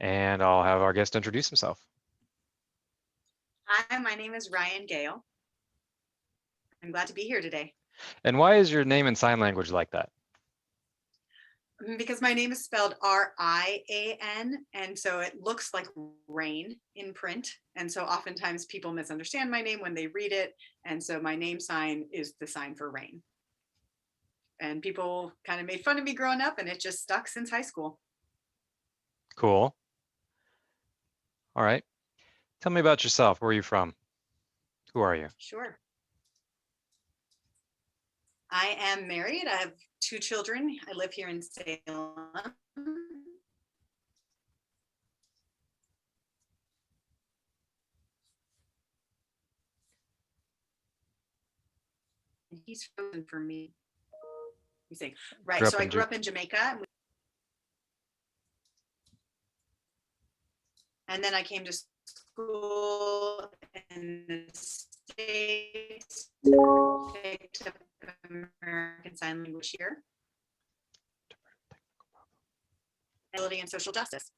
and I'll have our guest introduce himself. Hi, my name is Ryan Gale. I'm glad to be here today. And why is your name in sign language like that? Because my name is spelled R-I-A-N, and so it looks like rain in print. And so oftentimes people misunderstand my name when they read it. And so my name sign is the sign for rain. And people kind of made fun of me growing up, and it just stuck since high school. Cool. All right. Tell me about yourself. Where are you from? Who are you? Sure. I am married. I have 2 children. I live here in Salem. He's frozen for me. You say, right. So I grew up in Jamaica. And then I came to school in the States, picked up American Sign Language here, ability and social justice.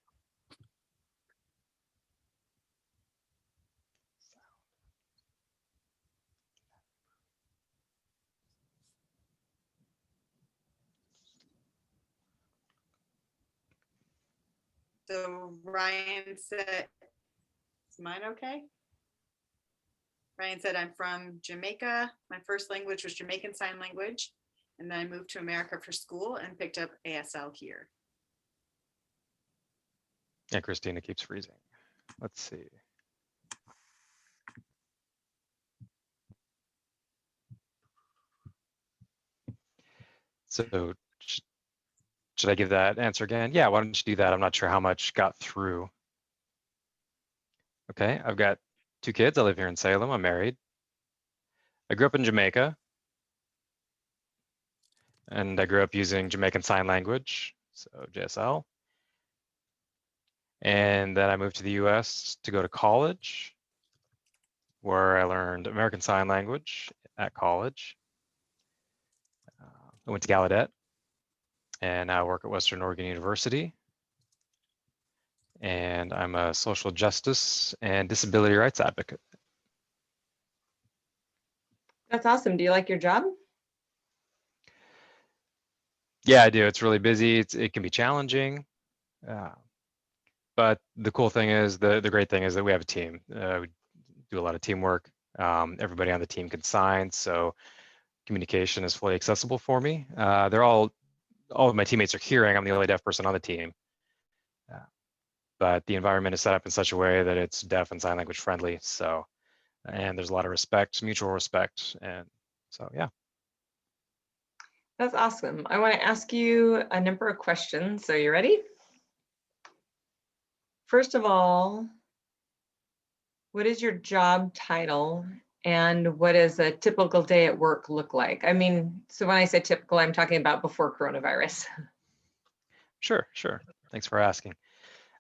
So Ryan said, is mine okay? Ryan said, I'm from Jamaica. My first language was Jamaican Sign Language. And then I moved to America for school and picked up ASL here. Yeah, Christina keeps freezing. Let's see. So should I give that answer again? Yeah, why don't you do that? I'm not sure how much got through. Okay, I've got 2 kids. I live here in Salem. I'm married. I grew up in Jamaica. And I grew up using Jamaican Sign Language, so JSL. And then I moved to the US to go to college, where I learned American Sign Language at college. I went to Gallaudet, and now I work at Western Oregon University. And I'm a social justice and disability rights advocate. That's awesome. Do you like your job? Yeah, I do. It's really busy. It can be challenging. But the cool thing is, the great thing is that we have a team. We do a lot of teamwork. Everybody on the team can sign, so communication is fully accessible for me. They're all of my teammates are hearing. I'm the only deaf person on the team. But the environment is set up in such a way that it's deaf and sign language friendly. So, and there's a lot of respect, mutual respect. And so, yeah. That's awesome. I want to ask you a number of questions. So you ready? First of all, what is your job title and what does a typical day at work look like? I mean, so when I say typical, I'm talking about before coronavirus. Sure. Thanks for asking.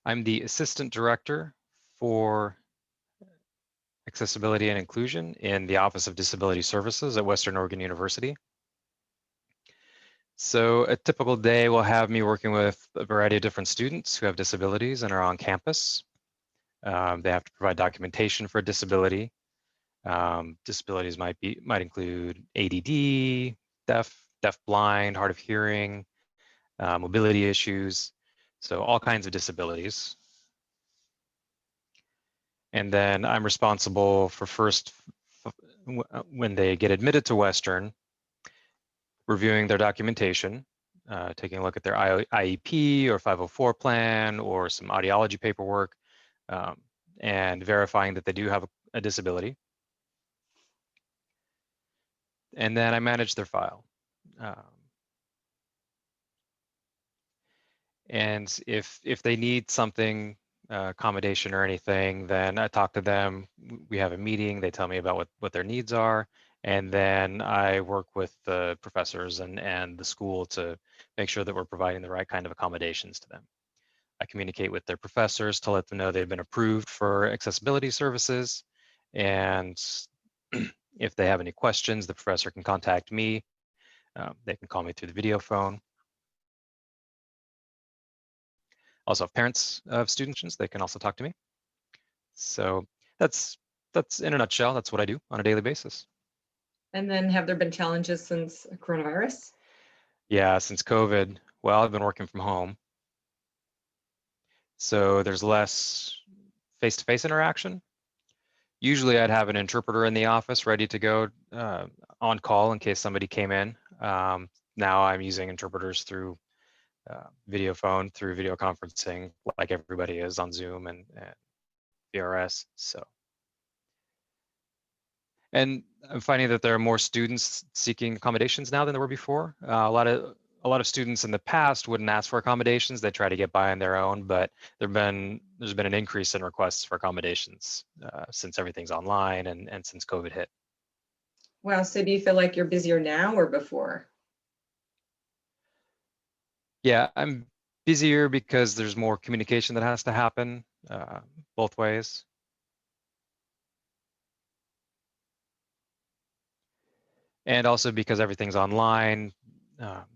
I'm the Assistant Director for Accessibility and Inclusion in the Office of Disability Services at Western Oregon University. So a typical day will have me working with a variety of different students who have disabilities and are on campus. They have to provide documentation for a disability. Disabilities might include ADD, deaf blind, hard of hearing, mobility issues, so all kinds of disabilities. And then I'm responsible for first, when they get admitted to Western, reviewing their documentation, taking a look at their IEP or 504 plan or some audiology paperwork, and verifying that they do have a disability. And then I manage their file. And if they need something, accommodation or anything, then I talk to them. We have a meeting. They tell me about what their needs are. And then I work with the professors and the school to make sure that we're providing the right kind of accommodations to them. I communicate with their professors to let them know they've been approved for accessibility services. And if they have any questions, the professor can contact me. They can call me through the video phone. Also, if parents of students, they can also talk to me. So that's in a nutshell, that's what I do on a daily basis. And then have there been challenges since coronavirus? Yeah, since COVID, well, I've been working from home. So there's less face-to-face interaction. Usually I'd have an interpreter in the office ready to go on call in case somebody came in. Now I'm using interpreters through video phone, through video conferencing, like everybody is on Zoom and VRS. So, and I'm finding that there are more students seeking accommodations now than there were before. A lot of students in the past wouldn't ask for accommodations; they try to get by on their own. But there's been an increase in requests for accommodations since everything's online and since COVID hit. Wow, so do you feel like you're busier now or before? Yeah, I'm busier because there's more communication that has to happen both ways. And also because everything's online,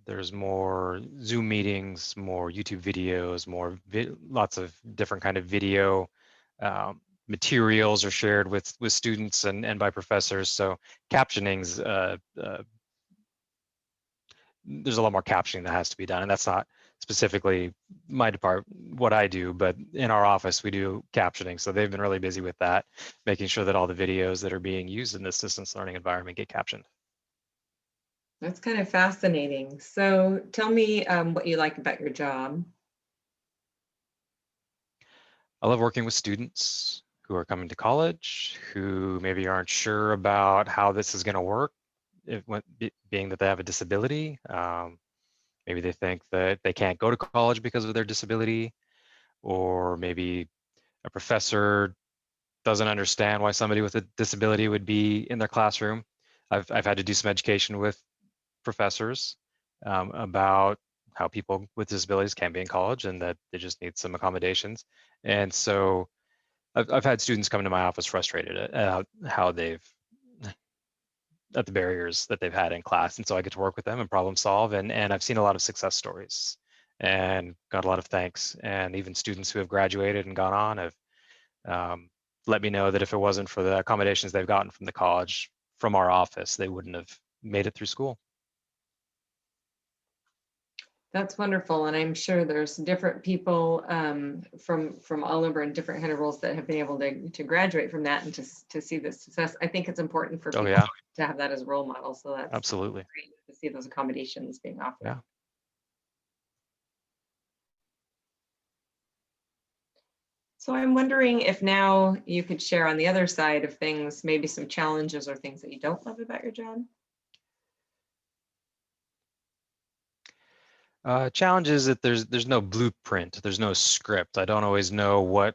there's more Zoom meetings, more YouTube videos, lots of different kind of video materials are shared with students and by professors. So captioning's there's a lot more captioning that has to be done, and that's not specifically my department, what I do, but in our office we do captioning. So they've been really busy with that, making sure that all the videos that are being used in this distance learning environment get captioned. That's kind of fascinating. So tell me what you like about your job. I love working with students who are coming to college, who maybe aren't sure about how this is going to work, being that they have a disability. Maybe they think that they can't go to college because of their disability, or maybe a professor doesn't understand why somebody with a disability would be in their classroom. I've had to do some education with professors about how people with disabilities can be in college and that they just need some accommodations. And so I've had students come to my office frustrated at how they've at the barriers that they've had in class, and so I get to work with them and problem solve. And I've seen a lot of success stories and got a lot of thanks. And even students who have graduated and gone on have let me know that if it wasn't for the accommodations they've gotten from the college, from our office, they wouldn't have made it through school. That's wonderful, and I'm sure there's different people from all over and different kind of roles that have been able to graduate from that and to see the success. I think it's important for Oh people yeah, to have that as a role model. So that's absolutely. great to see those accommodations being offered. Yeah. So I'm wondering if now you could share on the other side of things, maybe some challenges or things that you don't love about your job. Challenge is that there's no blueprint, there's no script. I don't always know what,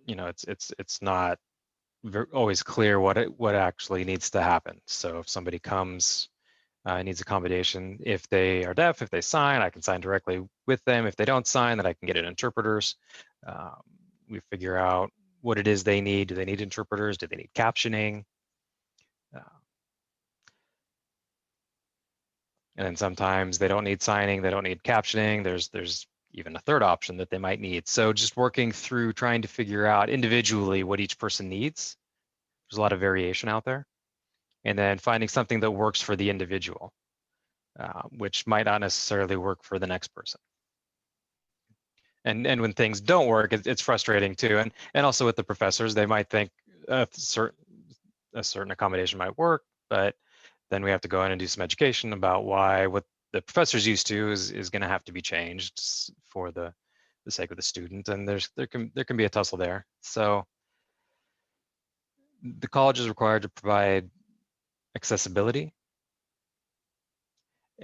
it's not always clear what actually needs to happen. So if somebody comes needs accommodation, if they are deaf, if they sign, I can sign directly with them. If they don't sign, then I can get it interpreters. We figure out what it is they need. Do they need interpreters? Do they need captioning? And then sometimes they don't need signing, they don't need captioning. There's even a third option that they might need. So just working through trying to figure out individually what each person needs. There's a lot of variation out there. And then finding something that works for the individual, which might not necessarily work for the next person. And when things don't work, it's frustrating too. And also with the professors, they might think a certain accommodation might work, but then we have to go in and do some education about why what the professor's used to is going to have to be changed for the sake of the student. And there can be a tussle there. So the college is required to provide accessibility.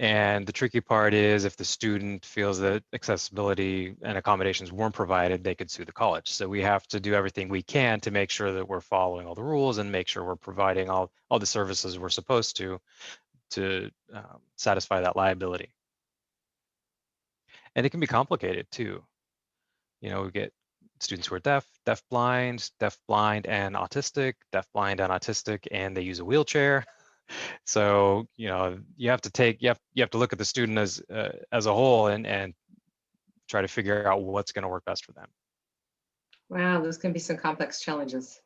And the tricky part is if the student feels that accessibility and accommodations weren't provided, they could sue the college. So we have to do everything we can to make sure that we're following all the rules and make sure we're providing all the services we're supposed to satisfy that liability. And it can be complicated too. We get students who are deaf blind, and autistic, and they use a wheelchair. So you have to look at the student as a whole and try to figure out what's going to work best for them. Wow, those can be some complex challenges.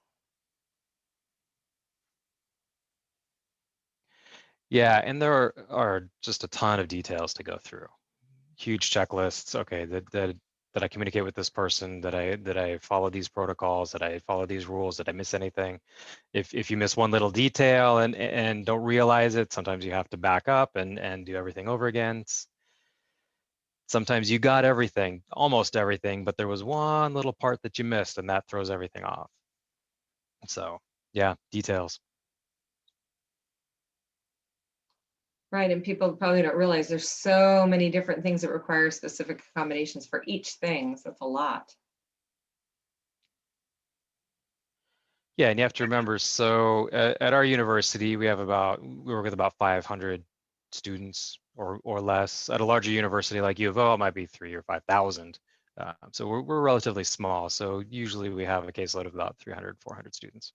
Yeah, and there are just a ton of details to go through. Huge checklists. Okay, that I communicate with this person, that I follow these protocols, that I follow these rules, did I miss anything? If you miss one little detail and don't realize it, sometimes you have to back up and do everything over again. Sometimes you got everything, almost everything, but there was one little part that you missed and that throws everything off. So yeah, details. Right, and people probably don't realize there's so many different things that require specific accommodations for each thing. So that's a lot. Yeah, and you have to remember, so at our university, we work with about 500 students or less. At a larger university like U of O, it might be 3,000 or 5,000. So we're relatively small. So usually we have a caseload of about 300, 400 students.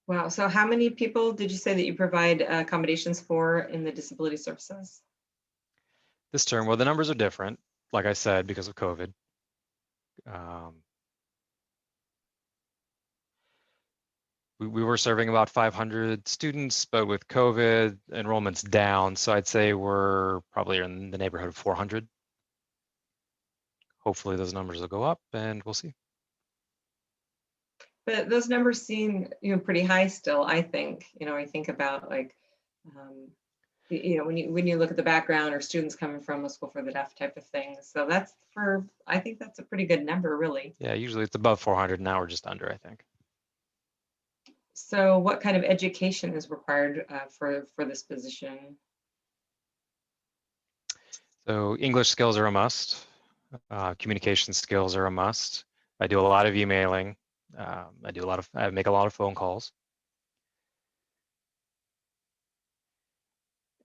Wow. So how many people did you say that you provide accommodations for in the disability services? This term, well, the numbers are different, like I said, because of COVID. We were serving about 500 students, but with COVID, enrollment's down. So I'd say we're probably in the neighborhood of 400. Hopefully those numbers will go up and we'll see. But those numbers seem, pretty high still, I think. I think about like, when you look at the background or students coming from a school for the deaf type of thing. So I think that's a pretty good number, really. Yeah, usually it's above 400. Now we're just under, I think. So what kind of education is required for this position? So English skills are a must. Communication skills are a must. I do a lot of emailing. I make a lot of phone calls.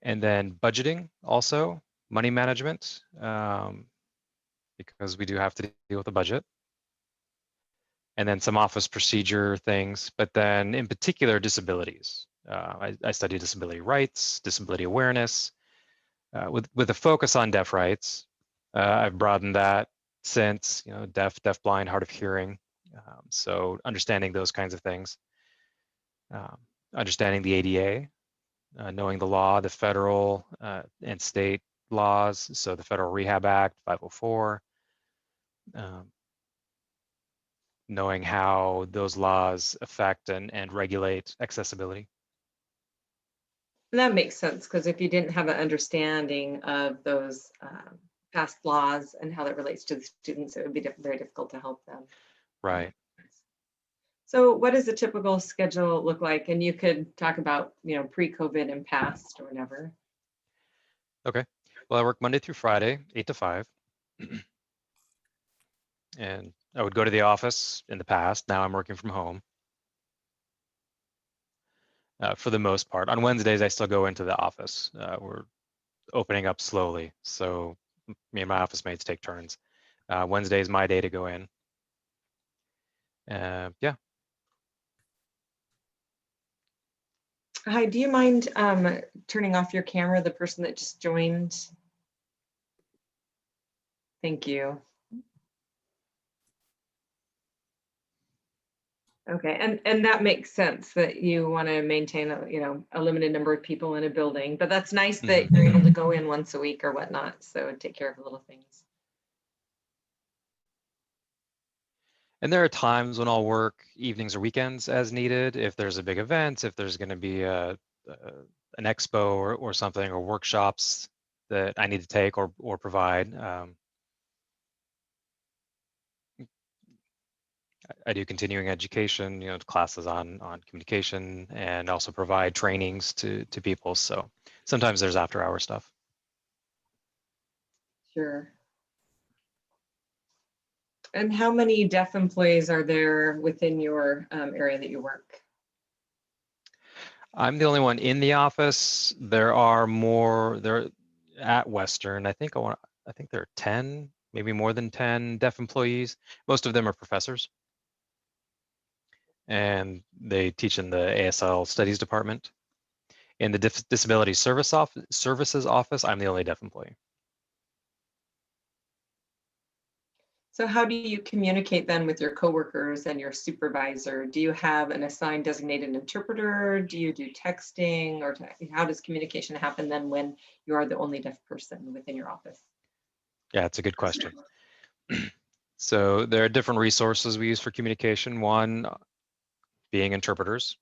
And then budgeting also, money management, because we do have to deal with the budget. And then some office procedure things, but then in particular, disabilities. I study disability rights, disability awareness, with a focus on deaf rights. I've broadened that since, deaf, blind, hard of hearing. So understanding those kinds of things. Understanding the ADA, knowing the law, the federal and state laws. So the Federal Rehab Act, 504. Knowing how those laws affect and regulate accessibility. That makes sense, because if you didn't have an understanding of those past laws and how that relates to the students, it would be very difficult to help them. Right. So what does a typical schedule look like? And you could talk about, pre-COVID and past or whatever. Okay. Well, I work Monday through Friday, 8 to 5. And I would go to the office in the past. Now I'm working from home. For the most part. On Wednesdays, I still go into the office. We're opening up slowly. So me and my office mates take turns. Wednesday is my day to go in. Yeah. Hi, do you mind turning off your camera, the person that just joined? Thank you. Okay, and that makes sense that you want to maintain a limited number of people in a building, but that's nice that you're able to go in once a week or whatnot, so take care of the little things. And there are times when I'll work evenings or weekends as needed. If there's a big event, if there's going to be an expo or something, or workshops that I need to take or provide. I do continuing education, classes on communication, and also provide trainings to people. So sometimes there's after hour stuff. Sure. And how many deaf employees are there within your area that you work? I'm the only one in the office. There are more there at Western. I think there are 10, maybe more than 10 deaf employees. Most of them are professors. And they teach in the ASL studies department. In the disability services office, I'm the only deaf employee. So how do you communicate then with your coworkers and your supervisor? Do you have an assigned designated interpreter? Do you do texting, or how does communication happen then when you are the only deaf person within your office? Yeah, it's a good question. So there are different resources we use for communication. One being interpreters.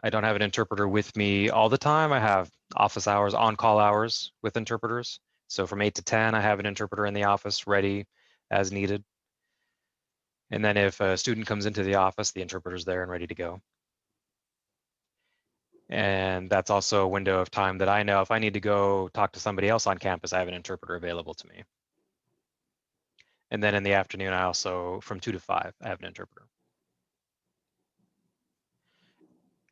I don't have an interpreter with me all the time. I have office hours, on-call hours with interpreters. So from 8 to 10, I have an interpreter in the office ready as needed. And then if a student comes into the office, the interpreter's there and ready to go. And that's also a window of time that I know if I need to go talk to somebody else on campus, I have an interpreter available to me. And then in the afternoon, I also, from 2 to 5, I have an interpreter.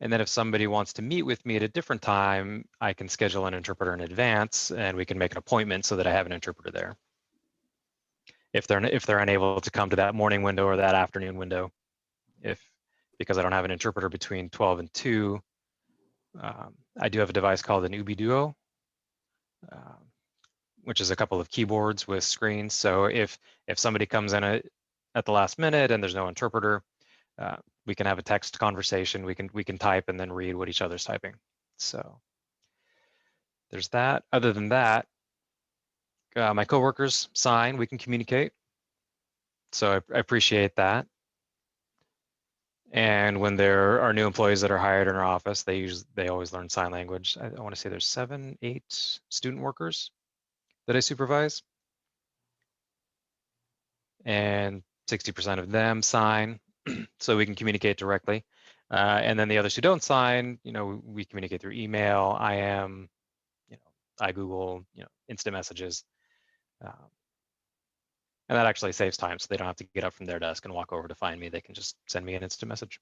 And then if somebody wants to meet with me at a different time, I can schedule an interpreter in advance and we can make an appointment so that I have an interpreter there. If they're unable to come to that morning window or that afternoon window, because I don't have an interpreter between 12 and 2, I do have a device called an Ubi Duo, which is a couple of keyboards with screens. So if somebody comes in at the last minute and there's no interpreter, we can have a text conversation. We can type and then read what each other's typing. So there's that. Other than that, my coworkers sign. We can communicate. So I appreciate that. And when there are new employees that are hired in our office, they always learn sign language. I want to say there's 7, 8 student workers that I supervise, and 60% of them sign, so we can communicate directly. And then the others who don't sign, we communicate through email, IM, iGoogle, instant messages. And that actually saves time, so they don't have to get up from their desk and walk over to find me. They can just send me an instant message.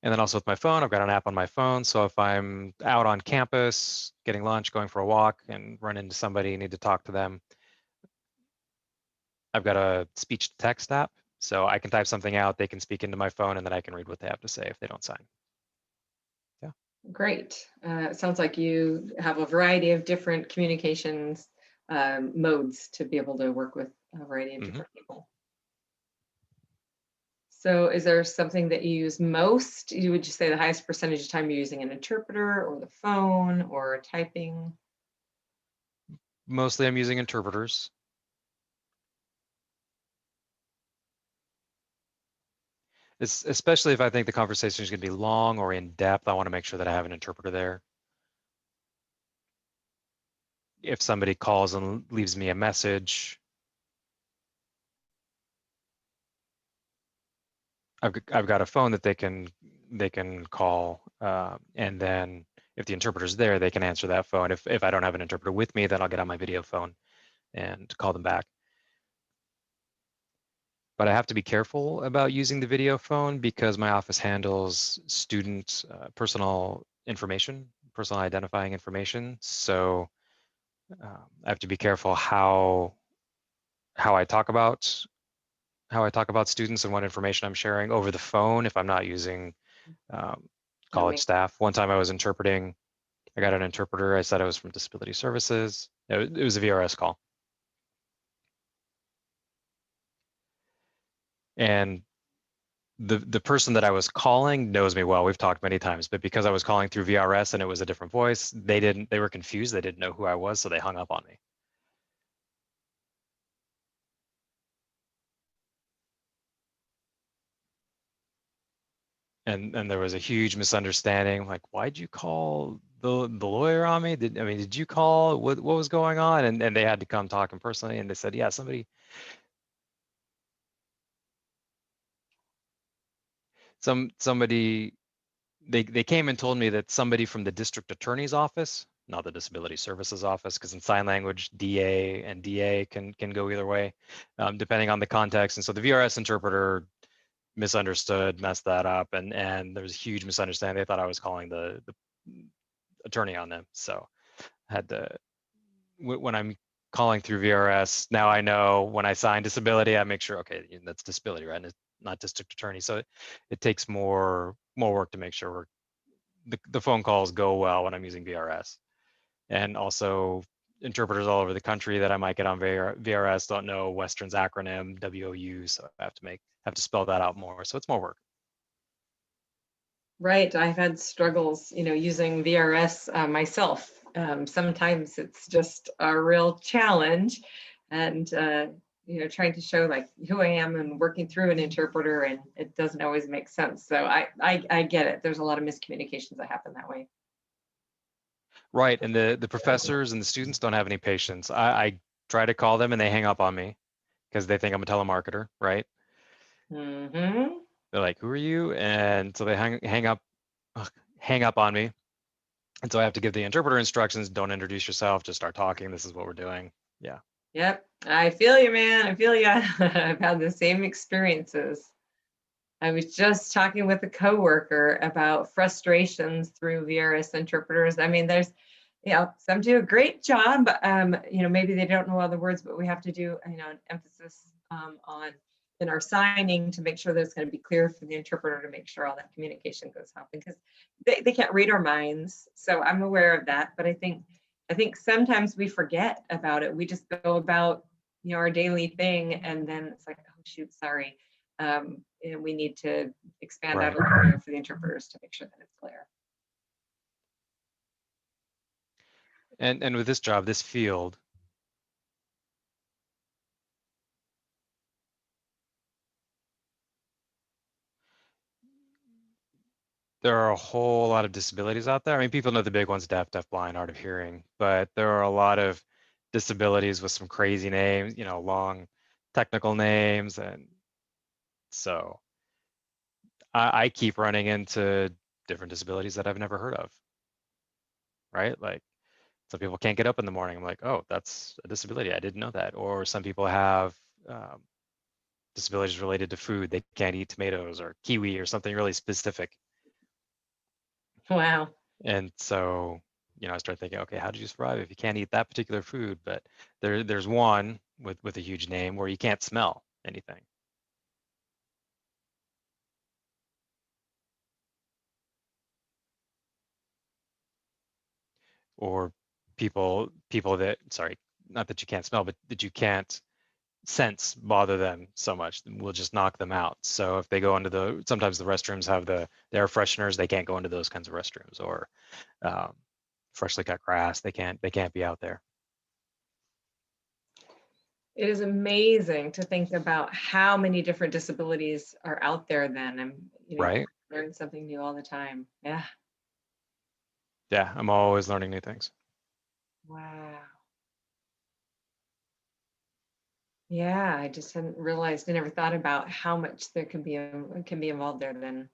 And then also with my phone, I've got an app on my phone. So if I'm out on campus, getting lunch, going for a walk, and run into somebody, need to talk to them, I've got a speech to text app. So I can type something out, they can speak into my phone, and then I can read what they have to say if they don't sign. Yeah. Great. It sounds like you have a variety of different communications modes to be able to work with a variety of different people. So is there something that you use most? Would you say the highest percentage of time you're using an interpreter or the phone or typing? Mostly I'm using interpreters. Especially if I think the conversation is going to be long or in depth, I want to make sure that I have an interpreter there. If somebody calls and leaves me a message, I've got a phone that they can call, and then if the interpreter's there, they can answer that phone. If I don't have an interpreter with me, then I'll get on my video phone and call them back. But I have to be careful about using the video phone because my office handles student personal information, personal identifying information. So I have to be careful how I talk about students and what information I'm sharing over the phone if I'm not using college staff. One time I was interpreting, I got an interpreter. I said I was from Disability Services. It was a VRS call. And the person that I was calling knows me well. We've talked many times, but because I was calling through VRS and it was a different voice, they were confused. They didn't know who I was, so they hung up on me. And there was a huge misunderstanding. Like, why'd you call the lawyer on me? Did you call? What was going on? And they had to come talk in personally. And they said, yeah, somebody they came and told me that somebody from the district attorney's office, not the disability services office, because in sign language, DA and DA can go either way, depending on the context. And so the VRS interpreter misunderstood, messed that up, and there was a huge misunderstanding. They thought I was calling the attorney on them. So I had to, when I'm calling through VRS, now I know when I sign disability, I make sure, okay, that's disability, right? And it's not district attorney. So it takes more work to make sure the phone calls go well when I'm using VRS. And also interpreters all over the country that I might get on VRS don't know Western's acronym WOU, so I have to spell that out more. So it's more work. Right. I've had struggles, using VRS myself. Sometimes it's just a real challenge, and trying to show like who I am and working through an interpreter, and it doesn't always make sense. So I get it. There's a lot of miscommunications that happen that way. Right, and the professors and the students don't have any patience. I try to call them and they hang up on me because they think I'm a telemarketer, right? Mm-hmm. They're like, "Who are you?" And so they hang up on me. And so I have to give the interpreter instructions. Don't introduce yourself. Just start talking. This is what we're doing. Yeah. Yep. I feel you, man. I feel you. I've had the same experiences. I was just talking with a coworker about frustrations through VRS interpreters. I mean, there's, some do a great job. Maybe they don't know all the words, but we have to do, an emphasis on in our signing to make sure that it's going to be clear for the interpreter to make sure all that communication goes out, because they can't read our minds. So I'm aware of that, but I think sometimes we forget about it. We just go about, our daily thing, and then it's like, oh shoot, sorry. And we need to expand out a little more for the interpreters to make sure that it's clear. And with this job, this field, there are a whole lot of disabilities out there. I mean, people know the big ones: deaf, blind, hard of hearing, but there are a lot of disabilities with some crazy names, long technical names. And so I keep running into different disabilities that I've never heard of, right? Like some people can't get up in the morning. I'm like, oh, that's a disability. I didn't know that. Or some people have disabilities related to food. They can't eat tomatoes or kiwi or something really specific. Wow. And so, I start thinking, okay, how do you survive if you can't eat that particular food? But there's one with a huge name where you can't smell anything. Or people that, sorry, not that you can't smell, but that you can't sense bother them so much, we'll just knock them out. So if they go into sometimes the restrooms have the air fresheners, they can't go into those kinds of restrooms. Or freshly cut grass, they can't be out there. It is amazing to think about how many different disabilities are out there then. Right. Learn something new all the time. Yeah. Yeah, I'm always learning new things. Wow. Yeah, I just hadn't realized, I never thought about how much there can be involved there then.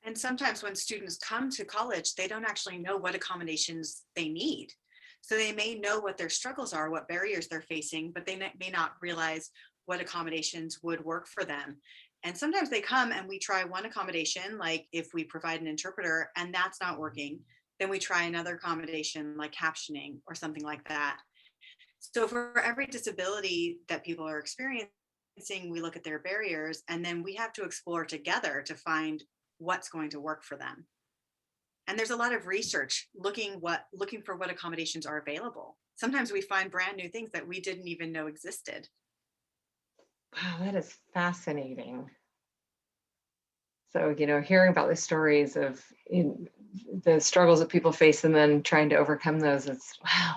And sometimes when students come to college, they don't actually know what accommodations they need. So they may know what their struggles are, what barriers they're facing, but they may not realize what accommodations would work for them. And sometimes they come and we try one accommodation, like if we provide an interpreter and that's not working, then we try another accommodation like captioning or something like that. So for every disability that people are experiencing, we look at their barriers and then we have to explore together to find what's going to work for them. And there's a lot of research looking for what accommodations are available. Sometimes we find brand new things that we didn't even know existed. Wow, that is fascinating. So, hearing about the stories of the struggles that people face and then trying to overcome those, it's wow.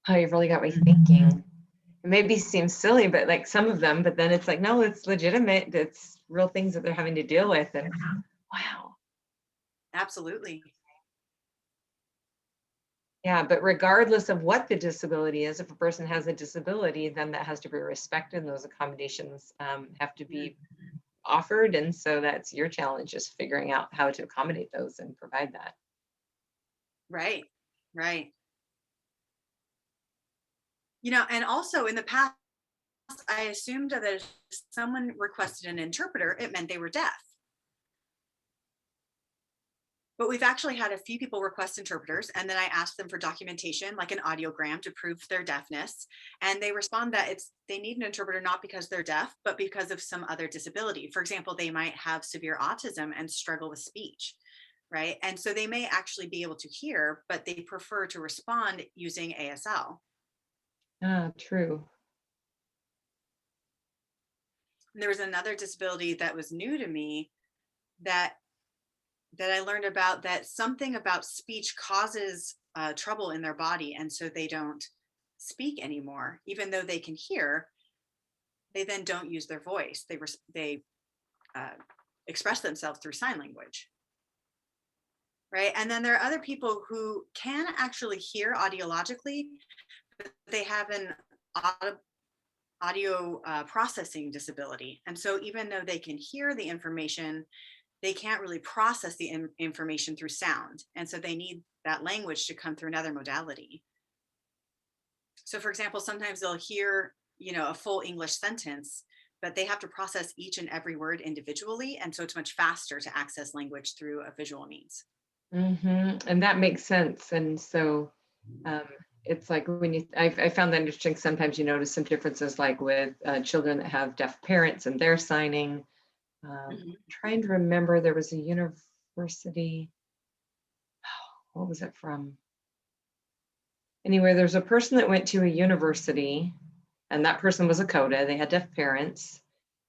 Oh, you've really got me thinking. It maybe seems silly, but like some of them, but then it's like, no, it's legitimate. It's real things that they're having to deal with. And wow. Absolutely. Yeah, but regardless of what the disability is, if a person has a disability, then that has to be respected, and those accommodations have to be offered. And so that's your challenge, just figuring out how to accommodate those and provide that. Right. Right. And also in the past, I assumed that if someone requested an interpreter, it meant they were deaf. But we've actually had a few people request interpreters, and then I asked them for documentation, like an audiogram to prove their deafness. And they respond that they need an interpreter not because they're deaf, but because of some other disability. For example, they might have severe autism and struggle with speech, right? And so they may actually be able to hear, but they prefer to respond using ASL. Ah, true. And there was another disability that was new to me that I learned about, that something about speech causes trouble in their body, and so they don't speak anymore, even though they can hear. They then don't use their voice. They uh, express themselves through sign language, right? And then there are other people who can actually hear audiologically, but they have an audio processing disability, and so even though they can hear the information, they can't really process the information through sound. And so they need that language to come through another modality. So for example, sometimes they'll hear, a full English sentence, but they have to process each and every word individually. And so it's much faster to access language through a visual means. And that makes sense. And so it's like when I found that interesting. Sometimes you notice some differences, like with children that have deaf parents and their signing. Trying to remember, there was a university, what was it from? Anyway, there's a person that went to a university, and that person was a CODA. They had deaf parents,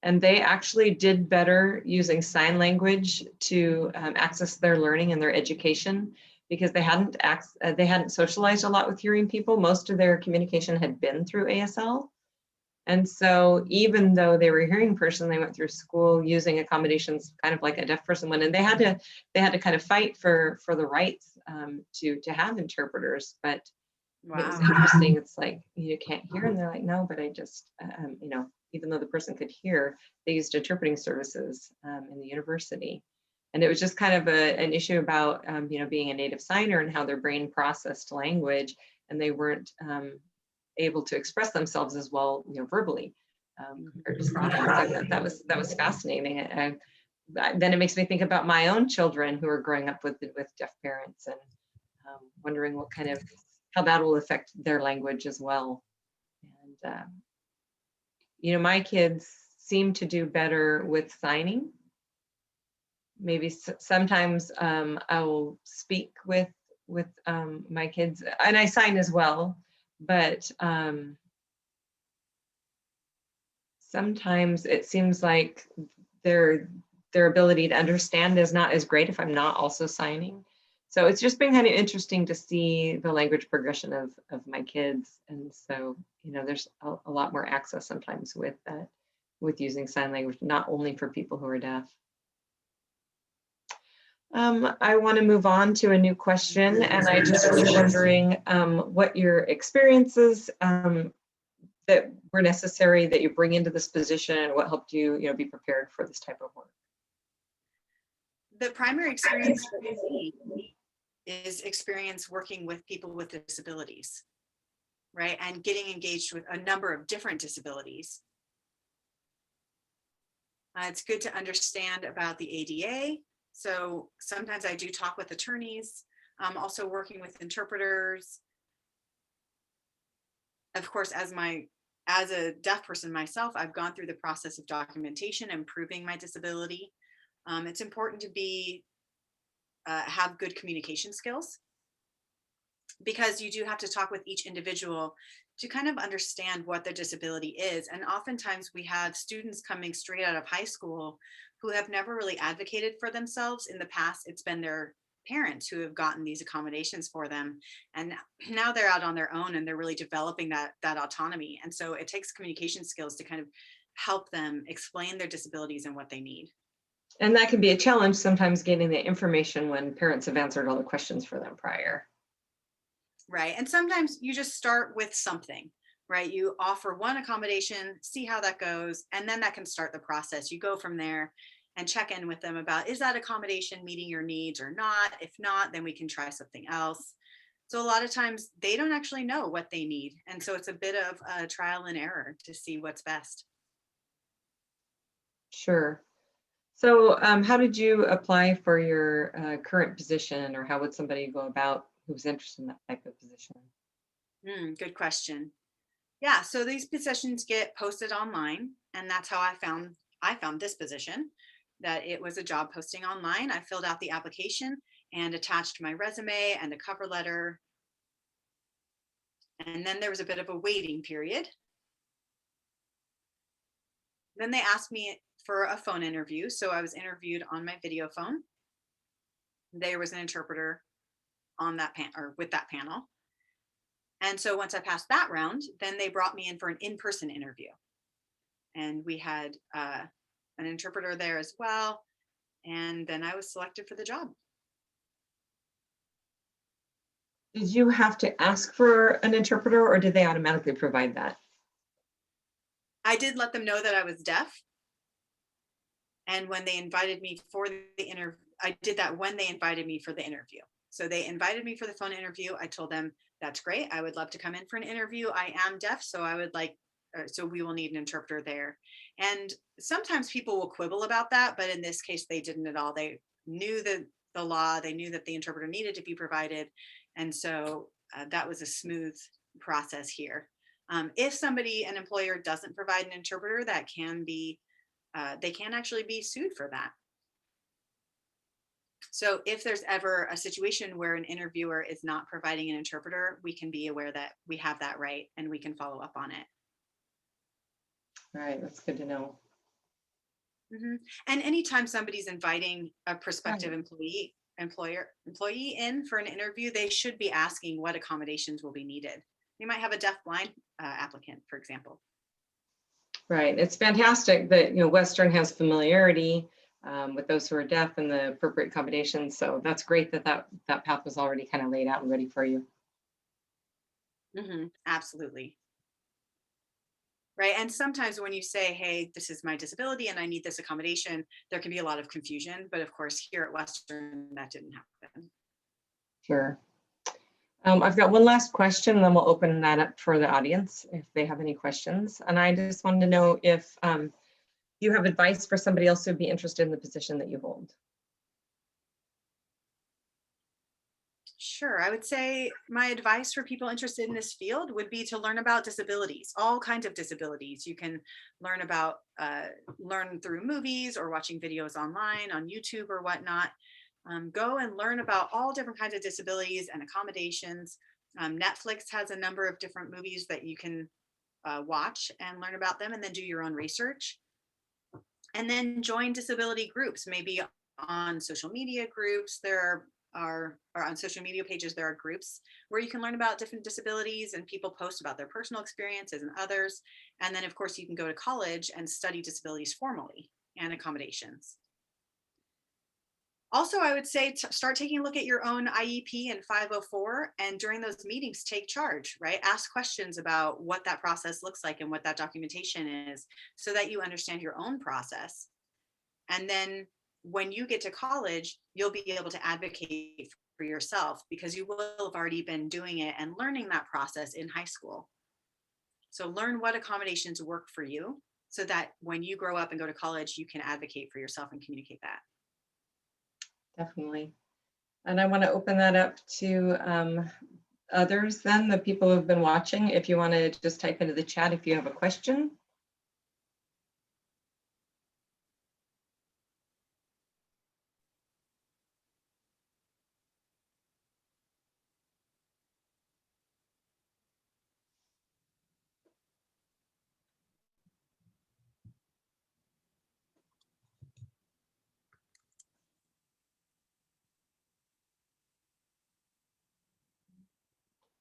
and they actually did better using sign language to access their learning and their education, because they hadn't socialized a lot with hearing people. Most of their communication had been through ASL. And so even though they were a hearing person, they went through school using accommodations kind of like a deaf person would, and they had to kind of fight for the rights to have interpreters. But Wow. it was interesting. It's like, you can't hear, and they're like, no, but I just even though the person could hear, they used interpreting services in the university. And it was just kind of an issue about being a native signer and how their brain processed language, and they weren't able to express themselves as well, verbally. Compared to speaking. That was fascinating. Then it makes me think about my own children who are growing up with deaf parents, and wondering how that will affect their language as well. And my kids seem to do better with signing. Maybe sometimes I will speak with my kids, and I sign as well. But sometimes it seems like their ability to understand is not as great if I'm not also signing. So it's just been kind of interesting to see the language progression of my kids. And so, there's a lot more access sometimes with using sign language, not only for people who are deaf. I want to move on to a new question, and I just was wondering what your experiences that were necessary that you bring into this position, and what helped you, be prepared for this type of work. The primary experience for me is experience working with people with disabilities, right? And getting engaged with a number of different disabilities. It's good to understand about the ADA. So sometimes I do talk with attorneys, also working with interpreters. Of course, as a deaf person myself, I've gone through the process of documentation and proving my disability. It's important to have good communication skills, because you do have to talk with each individual to kind of understand what their disability is. And oftentimes we have students coming straight out of high school who have never really advocated for themselves. In the past, it's been their parents who have gotten these accommodations for them. And now they're out on their own, and they're really developing that autonomy. And so it takes communication skills to kind of help them explain their disabilities and what they need. And that can be a challenge sometimes, getting the information when parents have answered all the questions for them prior. Right. And sometimes you just start with something, right? You offer one accommodation, see how that goes, and then that can start the process. You go from there and check in with them about, is that accommodation meeting your needs or not? If not, then we can try something else. So a lot of times they don't actually know what they need. And so it's a bit of a trial and error to see what's best. Sure. So how did you apply for your current position, or how would somebody go about who's interested in that type of position? Good question. Yeah, so these positions get posted online, and that's how I found this position. That it was a job posting online. I filled out the application and attached my resume and a cover letter. And then there was a bit of a waiting period. Then they asked me for a phone interview. So I was interviewed on my video phone. There was an interpreter on that or with that panel. And so once I passed that round, then they brought me in for an in-person interview. And we had an interpreter there as well. And then I was selected for the job. Did you have to ask for an interpreter, or did they automatically provide that? I did let them know that I was deaf. And when they invited me for the interview, I did that when they invited me for the interview. So they invited me for the phone interview. I told them, that's great. I would love to come in for an interview. I am deaf, so I would like, so we will need an interpreter there. And sometimes people will quibble about that, but in this case, they didn't at all. They knew the law. They knew that the interpreter needed to be provided. And so that was a smooth process here. If an employer doesn't provide an interpreter, that can be, they can actually be sued for that. So if there's ever a situation where an interviewer is not providing an interpreter, we can be aware that we have that right and we can follow up on it. All right, that's good to know. Mm-hmm. And anytime somebody's inviting a prospective employee in for an interview, they should be asking what accommodations will be needed. You might have a deaf-blind applicant, for example. Right. It's fantastic that Western has familiarity with those who are deaf and the appropriate accommodations. So that's great that that path was already kind of laid out and ready for you. Mm-hmm. Absolutely. Right. And sometimes when you say, hey, this is my disability and I need this accommodation, there can be a lot of confusion. But of course, here at Western, that didn't happen. Sure. I've got one last question, and then we'll open that up for the audience if they have any questions. And I just wanted to know if you have advice for somebody else who'd be interested in the position that you hold. Sure. I would say my advice for people interested in this field would be to learn about disabilities, all kinds of disabilities. You can learn about, learn through movies or watching videos online on YouTube or whatnot. Go and learn about all different kinds of disabilities and accommodations. Netflix has a number of different movies that you can watch and learn about them, and then do your own research. And then join disability groups, maybe on social media groups. There are on social media pages, there are groups where you can learn about different disabilities, and people post about their personal experiences and others. And then of course you can go to college and study disabilities formally and accommodations. Also, I would say start taking a look at your own IEP and 504, and during those meetings, take charge, right? Ask questions about what that process looks like and what that documentation is, so that you understand your own process. And then when you get to college, you'll be able to advocate for yourself because you will have already been doing it and learning that process in high school. So learn what accommodations work for you so that when you grow up and go to college, you can advocate for yourself and communicate that. Definitely. And I want to open that up to others then, the people who've been watching. If you want to just type into the chat if you have a question.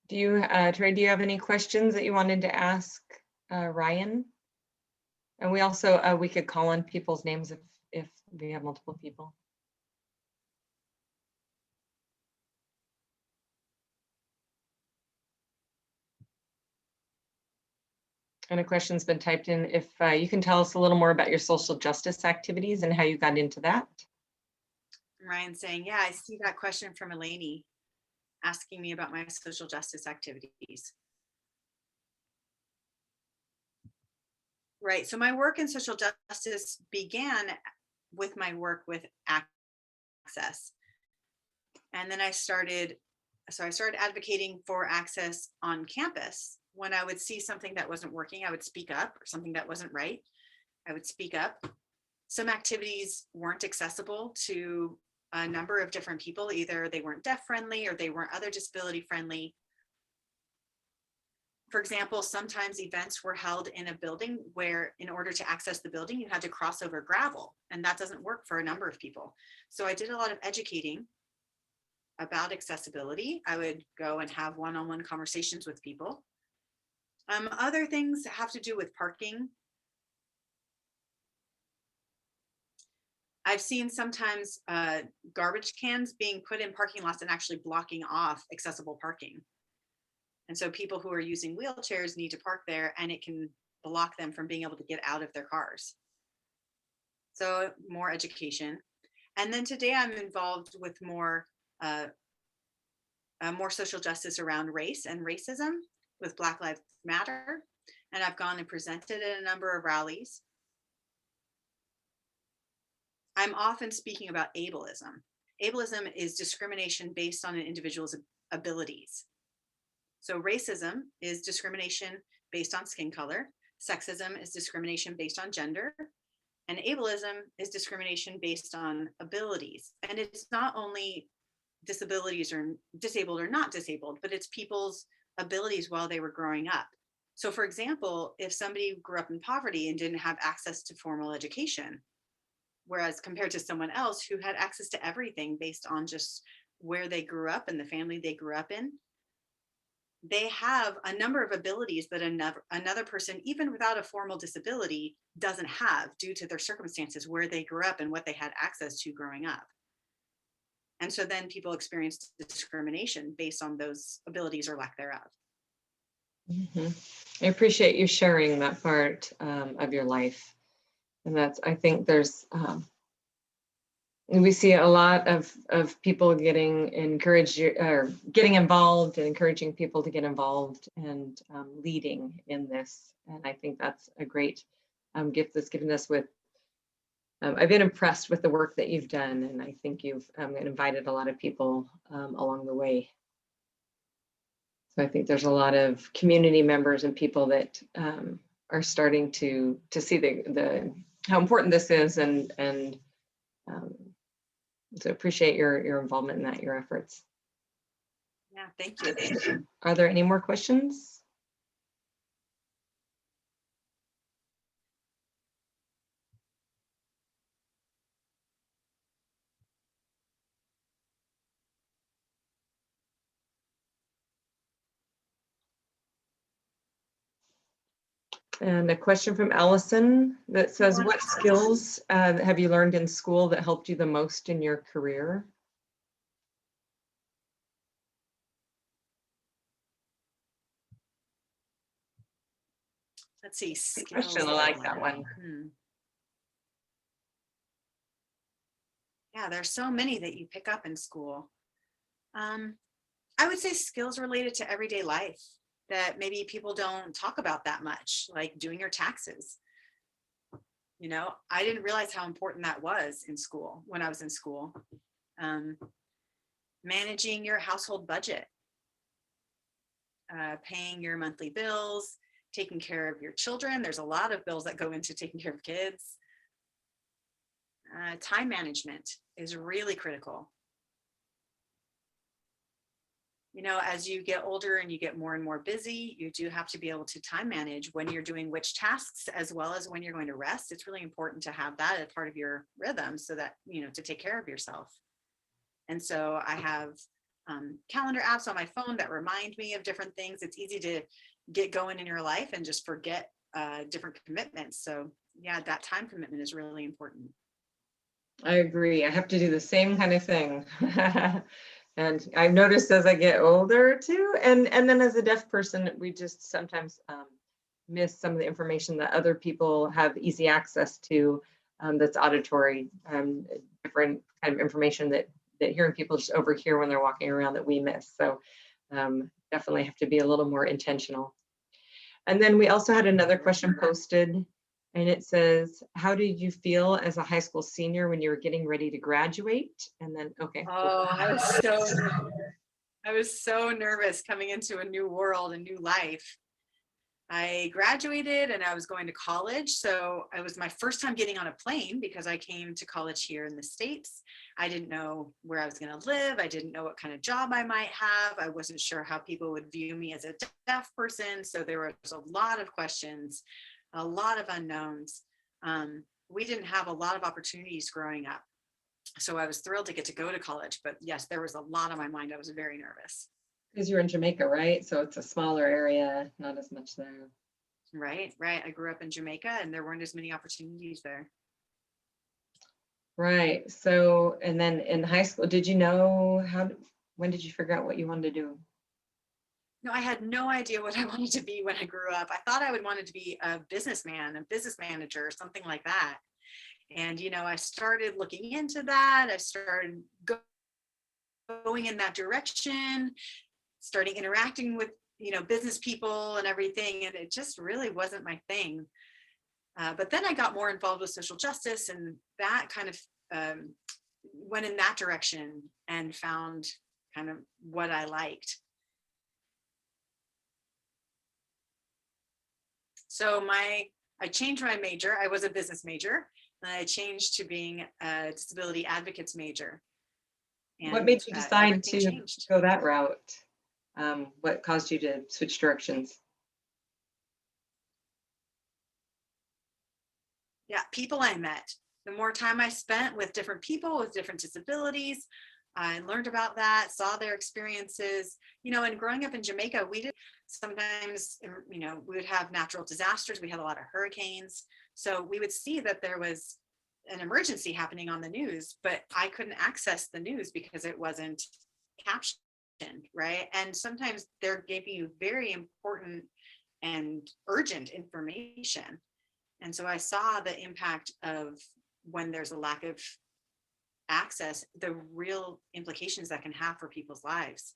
Do you, Trey, do you have any questions that you wanted to ask Ryan? And we also, we could call on people's names if we have multiple people. And a question's been typed in. If you can tell us a little more about your social justice activities and how you got into that. Ryan saying, yeah, I see that question from Eleni asking me about my social justice activities. Right, so my work in social justice began with my work with access. And then I started advocating for access on campus. When I would see something that wasn't working, I would speak up, or something that wasn't right, I would speak up. Some activities weren't accessible to a number of different people. Either they weren't deaf friendly or they weren't other disability friendly. For example, sometimes events were held in a building where in order to access the building, you had to cross over gravel, and that doesn't work for a number of people. So I did a lot of educating about accessibility. I would go and have one-on-one conversations with people. Other things have to do with parking. I've seen sometimes garbage cans being put in parking lots and actually blocking off accessible parking. And so people who are using wheelchairs need to park there, and it can block them from being able to get out of their cars. So more education. And then today I'm involved with more social justice around race and racism with Black Lives Matter. And I've gone and presented at a number of rallies. I'm often speaking about ableism. Ableism is discrimination based on an individual's abilities. So racism is discrimination based on skin color. Sexism is discrimination based on gender. And ableism is discrimination based on abilities. And it's not only disabilities or disabled or not disabled, but it's people's abilities while they were growing up. So for example, if somebody grew up in poverty and didn't have access to formal education, whereas compared to someone else who had access to everything based on just where they grew up and the family they grew up in, they have a number of abilities that another person, even without a formal disability, doesn't have due to their circumstances, where they grew up and what they had access to growing up. And so then people experience discrimination based on those abilities or lack thereof. I appreciate you sharing that part of your life. And that's, I think there's, we see a lot of people getting encouraged or getting involved and encouraging people to get involved and leading in this. And I think that's a great gift that's given us with, I've been impressed with the work that you've done, and I think you've invited a lot of people along the way. So I think there's a lot of community members and people that are starting to see the how important this is, and so appreciate your involvement in that, your efforts. Yeah, thank you. Are there any more questions? And a question from Allison that says, what skills have you learned in school that helped you the most in your career? Let's see. Good question. I like that one. Yeah, there's so many that you pick up in school. I would say skills related to everyday life that maybe people don't talk about that much, like doing your taxes. You know, I didn't realize how important that was in school when I was in school. Managing your household budget, paying your monthly bills, taking care of your children. There's a lot of bills that go into taking care of kids. Time management is really critical. You know, as you get older and you get more and more busy, you do have to be able to time manage when you're doing which tasks, as well as when you're going to rest. It's really important to have that as part of your rhythm so that, you know, to take care of yourself. And so I have calendar apps on my phone that remind me of different things. It's easy to get going in your life and just forget different commitments. So yeah, that time commitment is really important. I agree. I have to do the same kind of thing. And I've noticed as I get older too, and then as a deaf person, we just sometimes miss some of the information that other people have easy access to, that's auditory, different kind of information that hearing people just overhear when they're walking around that we miss. So definitely have to be a little more intentional. And then we also had another question posted, And it says, how did you feel as a high school senior when you were getting ready to graduate? And then, okay. Oh, I was so nervous coming into a new world, a new life. I graduated and I was going to college. So it was my first time getting on a plane because I came to college here in the States. I didn't know where I was going to live. I didn't know what kind of job I might have. I wasn't sure how people would view me as a deaf person. So there was a lot of questions, a lot of unknowns. We didn't have a lot of opportunities growing up. So I was thrilled to get to go to college. But yes, there was a lot on my mind. I was very nervous. Because you're in Jamaica, right? So it's a smaller area, not as much there. Right, right. I grew up in Jamaica and there weren't as many opportunities there. Right. So, and then in high school, did you know when did you figure out what you wanted to do? No, I had no idea what I wanted to be when I grew up. I thought I would wanted to be a businessman, a business manager, something like that. And, I started looking into that. I started going in that direction, starting interacting with, business people and everything. And it just really wasn't my thing. But then I got more involved with social justice, and that kind of went in that direction and found kind of what I liked. So I changed my major. I was a business major, and I changed to being a disability advocates major. And What made you decide to changed. go that route? What caused you to switch directions? Yeah, people I met. The more time I spent with different people with different disabilities, I learned about that, saw their experiences. And growing up in Jamaica, we did sometimes, we would have natural disasters. We had a lot of hurricanes. So we would see that there was an emergency happening on the news, but I couldn't access the news because it wasn't captioned, right? And sometimes they're giving you very important and urgent information. And so I saw the impact of when there's a lack of access, the real implications that can have for people's lives.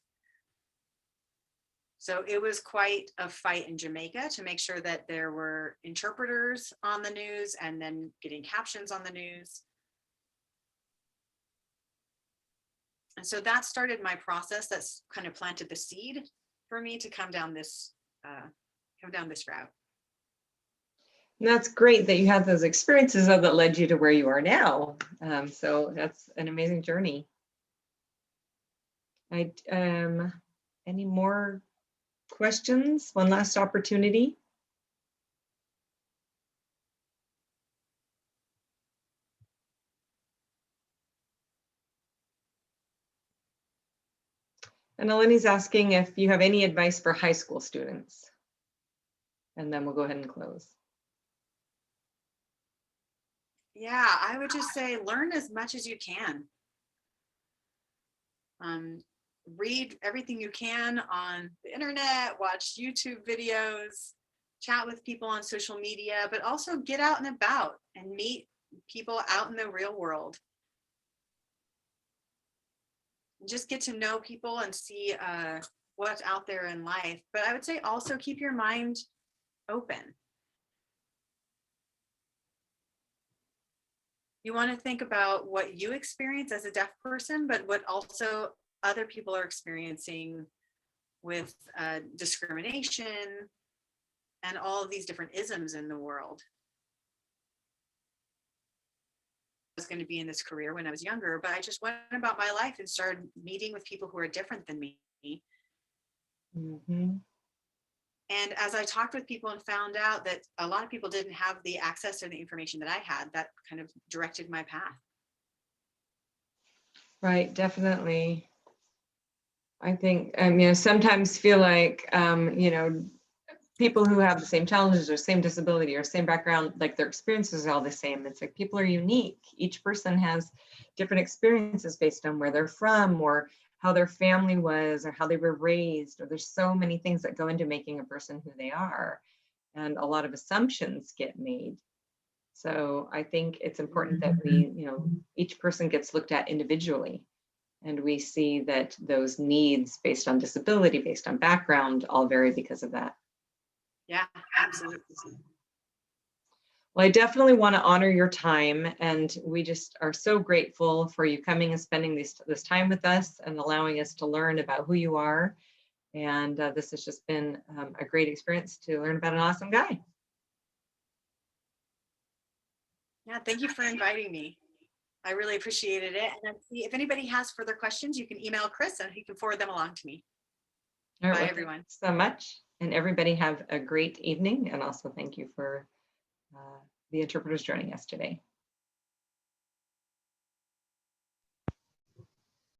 So it was quite a fight in Jamaica to make sure that there were interpreters on the news and then getting captions on the news. And so that started my process. That's kind of planted the seed for me to come down this route. And that's great that you had those experiences that led you to where you are now. So that's an amazing journey. Any more questions? One last opportunity. And Eleni's asking if you have any advice for high school students. And then we'll go ahead and close. Yeah, I would just say learn as much as you can. Read everything you can on the internet, watch YouTube videos, chat with people on social media, but also get out and about and meet people out in the real world. Just get to know people and see what's out there in life. But I would say also keep your mind open. You want to think about what you experience as a deaf person, but what also other people are experiencing with discrimination and all of these different isms in the world. I was going to be in this career when I was younger, but I just went about my life and started meeting with people who are different than me. Mm-hmm. And as I talked with people and found out that a lot of people didn't have the access or the information that I had, that kind of directed my path. Right, definitely. I think, sometimes feel like, people who have the same challenges or same disability or same background, like their experiences are all the same. It's like people are unique. Each person has different experiences based on where they're from or how their family was or how they were raised, or there's so many things that go into making a person who they are. And a lot of assumptions get made. So I think it's important that we, each person gets looked at individually. And we see that those needs based on disability, based on background, all vary because of that. Yeah, absolutely. Well, I definitely want to honor your time, and we just are so grateful for you coming and spending this time with us and allowing us to learn about who you are. And this has just been a great experience to learn about an awesome guy. Yeah, thank you for inviting me. I really appreciated it. And then see if anybody has further questions, you can email Chris and he can forward them along to me. All right, Bye, well, everyone. thanks so much. And everybody have a great evening. And also thank you for the interpreters joining us today.